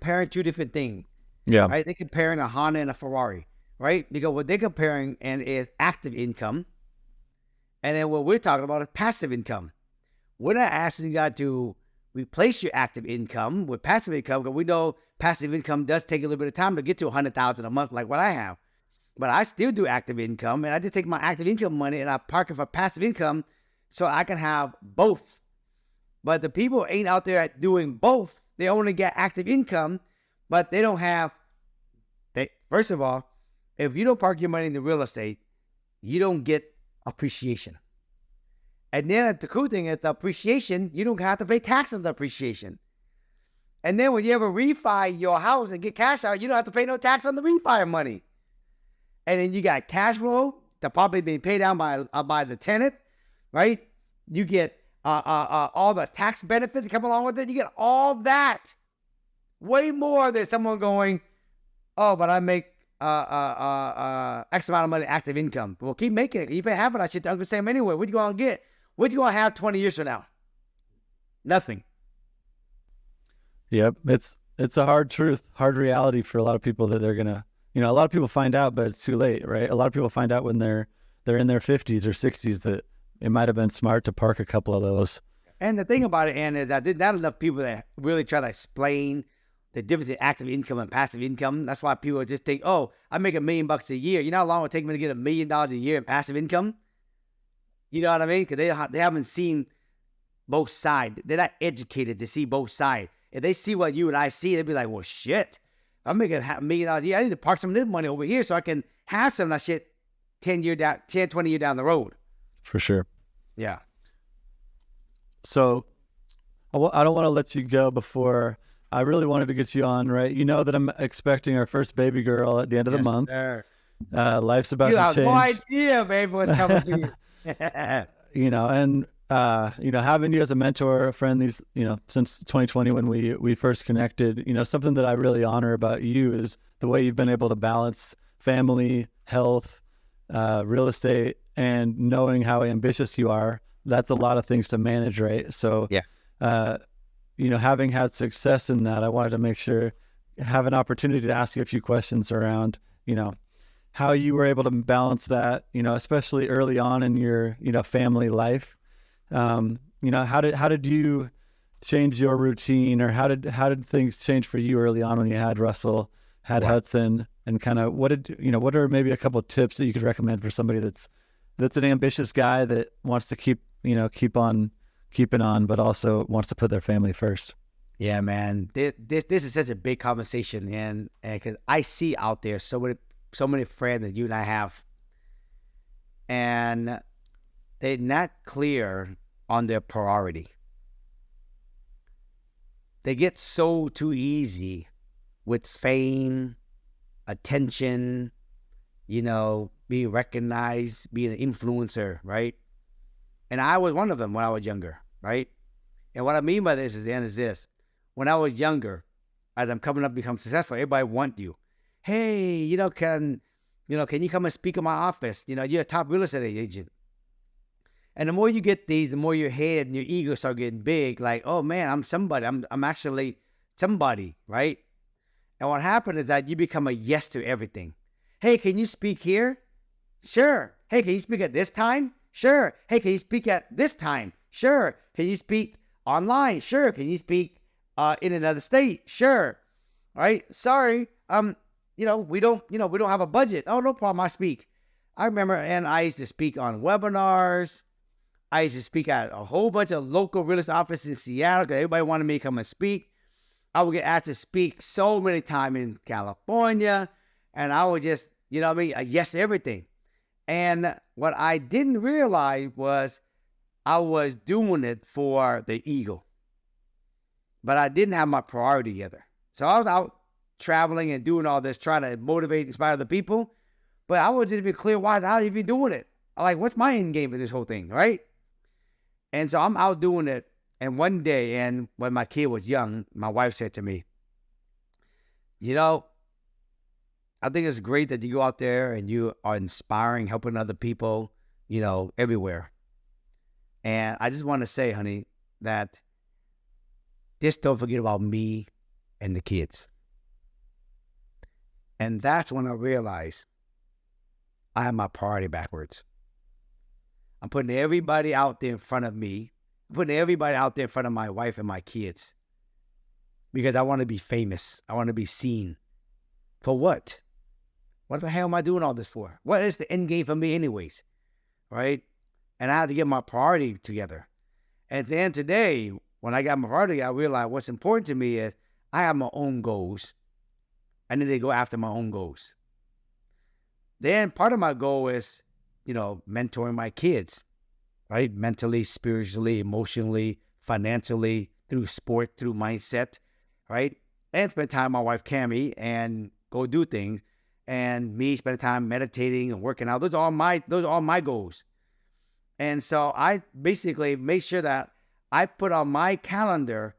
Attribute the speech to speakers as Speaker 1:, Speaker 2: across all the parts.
Speaker 1: comparing two different things,
Speaker 2: Yeah.
Speaker 1: right? They're comparing a Honda and a Ferrari, right? Because what they're comparing and is active income, and then what we're talking about is passive income. We're not asking you guys to replace your active income with passive income, because we know passive income does take a little bit of time to get to $100,000 a month, like what I have. But I still do active income, and I just take my active income money and I park it for passive income, so I can have both. But the people ain't out there doing both. They only get active income, but they don't have. First of all, if you don't park your money in the real estate, you don't get appreciation. And then the cool thing is the appreciation, you don't have to pay tax on the appreciation. And then when you ever refi your house and get cash out, you don't have to pay no tax on the refi money. And then you got cash flow, the property being paid down by the tenant, right? You get all the tax benefits that come along with it. You get all that. Way more than someone going, oh, but I make X amount of money active income. Well, keep making it. You pay half of that shit to Uncle Sam anyway. What you going to get? What you going to have 20 years from now? Nothing.
Speaker 2: Yep. It's a hard truth, hard reality for a lot of people that they're going to, a lot of people find out, but it's too late, right? A lot of people find out when they're in their 50s or 60s that it might have been smart to park a couple of those.
Speaker 1: And the thing about it, Ann, is that there's not enough people that really try to explain the difference in active income and passive income. That's why people just think, oh, I make $1 million a year. You know how long it would take me to get $1 million a year in passive income? You know what I mean? Because they haven't seen both sides. They're not educated to see both sides. If they see what you and I see, they'd be like, well, shit, I'm making $1 million a year. I need to park some of this money over here so I can have some of that shit 20 years down the road.
Speaker 2: For sure.
Speaker 1: Yeah.
Speaker 2: So I don't want to let you go before I really wanted to get you on, right? You know that I'm expecting our first baby girl at the end of the month.
Speaker 1: Sir.
Speaker 2: Life's about
Speaker 1: You
Speaker 2: to
Speaker 1: have
Speaker 2: change.
Speaker 1: no idea, baby, what's coming to you.
Speaker 2: And having you as a mentor, a friend, since 2020 when we first connected, something that I really honor about you is the way you've been able to balance family, health, real estate, and knowing how ambitious you are. That's a lot of things to manage, right? So,
Speaker 1: yeah.
Speaker 2: Having had success in that, I wanted to make sure, have an opportunity to ask you a few questions around, how you were able to balance that, especially early on in your, family life. How did you change your routine, or how did things change for you early on when you had Russell, had Hudson, and kind of what are maybe a couple of tips that you could recommend for somebody that's an ambitious guy that wants to keep on keeping on, but also wants to put their family first?
Speaker 1: Yeah, man, this is such a big conversation, and because I see out there so many friends that you and I have, and they're not clear on their priority. They get sold too easy with fame, attention, being recognized, being an influencer, right? And I was one of them when I was younger, right? And what I mean by this is this. When I was younger, as I'm coming up to become successful, everybody wants you. Hey, can you come and speak in my office? You're a top real estate agent. And the more you get these, the more your head and your ego start getting big. Like, oh man, I'm somebody. I'm actually somebody, right? And what happened is that you become a yes to everything. Hey, can you speak here? Sure. Hey, can you speak at this time? Sure. Hey, can you speak at this time? Sure. Can you speak online? Sure. Can you speak in another state? Sure. All right. Sorry. We don't have a budget. Oh, no problem. I speak. I remember, and I used to speak on webinars. I used to speak at a whole bunch of local real estate offices in Seattle because everybody wanted me to come and speak. I would get asked to speak so many times in California, and I would just, a yes to everything. And what I didn't realize was I was doing it for the ego, but I didn't have my priority together. So I was out traveling and doing all this, trying to motivate, inspire other people, but I wasn't even clear why I was even doing it. Like, what's my end game for this whole thing, right? And so I'm out doing it. And one day, and when my kid was young, my wife said to me, I think it's great that you go out there and you are inspiring, helping other people, everywhere. And I just want to say, honey, that just don't forget about me and the kids. And that's when I realized I have my priority backwards. I'm putting everybody out there in front of me. I'm putting everybody out there in front of my wife and my kids because I want to be famous. I want to be seen. For what? What the hell am I doing all this for? What is the end game for me anyways? Right? And I had to get my priority together. And at the end of the day, when I got my priority, I realized what's important to me is I have my own goals. I need to go after my own goals. Then part of my goal is, mentoring my kids, right? Mentally, spiritually, emotionally, financially, through sport, through mindset, right? And spend time with my wife, Cammie, and go do things. And me spend time meditating and working out. Those are all my goals. And so I basically make sure that I put on my calendar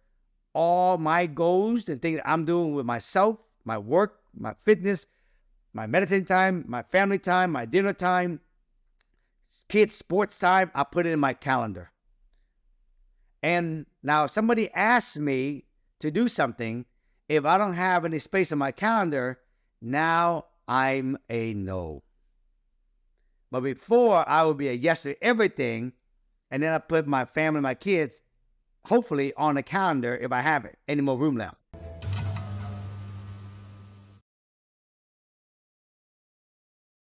Speaker 1: all my goals and things that I'm doing with myself, my work, my fitness, my meditating time, my family time, my dinner time, kids' sports time. I put it in my calendar. And now if somebody asks me to do something, if I don't have any space in my calendar, now I'm a no. But before, I would be a yes to everything, and then I put my family, my kids, hopefully on the calendar if I have it, any more room left.